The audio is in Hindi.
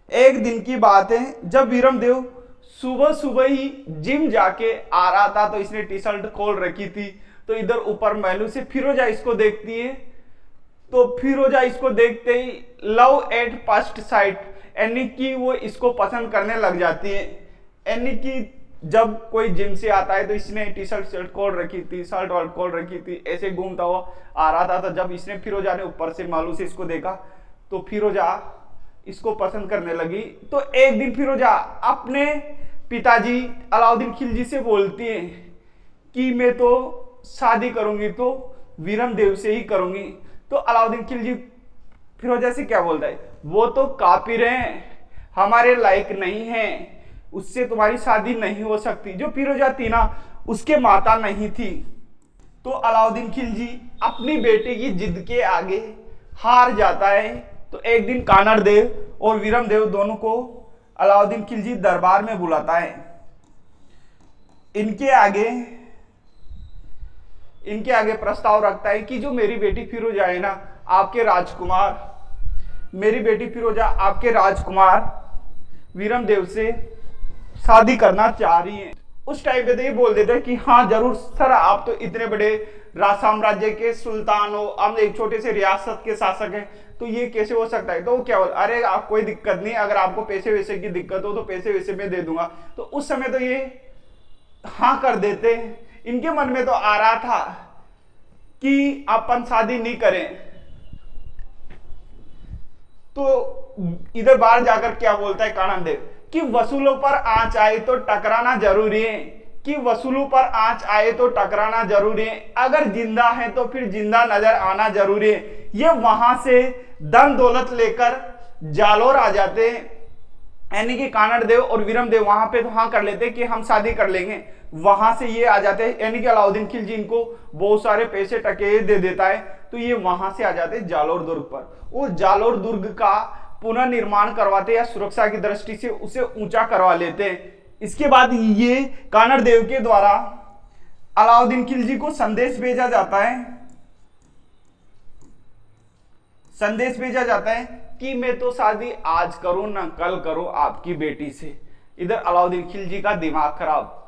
एक दिन की बात है, जब वीरमदेव सुबह सुबह ही जिम जाके आ रहा था तो इसने टी शर्ट खोल रखी थी। तो इधर ऊपर महलों से फिरोजा इसको देखती है। तो फिरोजा इसको देखते ही लव एट फर्स्ट साइट, यानी कि वो इसको पसंद करने लग जाती है। यानी कि जब कोई जिम से आता है तो इसने टी शर्ट खोल रखी थी, शर्ट वर्ट खोल रखी थी, ऐसे घूमता हुआ आ रहा था। तो जब इसने फिरोजा ने ऊपर से मालू से इसको देखा तो फिरोजा इसको पसंद करने लगी। तो एक दिन फिरोजा अपने पिताजी अलाउद्दीन खिलजी से बोलती है कि मैं तो शादी करूंगी तो वीरमदेव से ही करूंगी। तो अलाउद्दीन खिलजी फिरोजा से क्या बोलता है, वो तो काफिर हैं, हमारे लायक नहीं है, उससे तुम्हारी शादी नहीं हो सकती। जो फिरोजा थी ना, उसके माता नहीं थी। तो अलाउद्दीन खिलजी अपनी बेटे की जिद के आगे हार जाता है। तो एक दिन कानड़ देव और वीरमदेव दोनों को अलाउद्दीन खिलजी दरबार में बुलाता है। इनके आगे प्रस्ताव रखता है कि जो मेरी बेटी फिरोजा है ना, आपके राजकुमार, मेरी बेटी फिरोजा आपके राजकुमार वीरमदेव से शादी करना चाह रही है। उस टाइम पे तो ये बोल देते हैं कि हाँ जरूर सर, आप तो इतने बड़े राज साम्राज्य के सुल्तान हो, हम एक छोटे से रियासत के शासक हैं, तो ये कैसे हो सकता है। तो वो क्या बोल, अरे आप कोई दिक्कत नहीं, अगर आपको पैसे वैसे की दिक्कत हो तो पैसे वैसे मैं दे दूंगा। तो उस समय तो ये हाँ कर देते। इनके मन में तो आ रहा था कि अपन शादी नहीं करें। तो इधर बाहर जाकर क्या बोलता है कानन देव कि वसूलों पर आंच आए तो टकराना जरूरी है, कि वसूलों पर आंच आए तो टकराना जरूरी है, अगर जिंदा है तो फिर जिंदा नजर आना जरूरी है। ये वहां से धन दौलत लेकर जालोर आ जाते हैं, यानी कि कानड़ देव और वीरमदेव वहां पे तो हाँ कर लेते कि हम शादी कर लेंगे। वहां से ये आ जाते हैं, यानी कि अलाउद्दीन खिलजी इनको बहुत सारे पैसे टके दे देता है। तो ये वहां से आ जाते हैं जालोर दुर्ग पर। वो जालोर दुर्ग का पुनर्निर्माण करवाते या सुरक्षा की दृष्टि से उसे ऊंचा करवा लेते हैं। इसके बाद ये कानड़ देव के द्वारा अलाउद्दीन खिलजी को संदेश भेजा जाता है कि मैं तो शादी आज करूं ना कल करूं आपकी बेटी से। इधर अलाउद्दीन खिलजी का दिमाग खराब,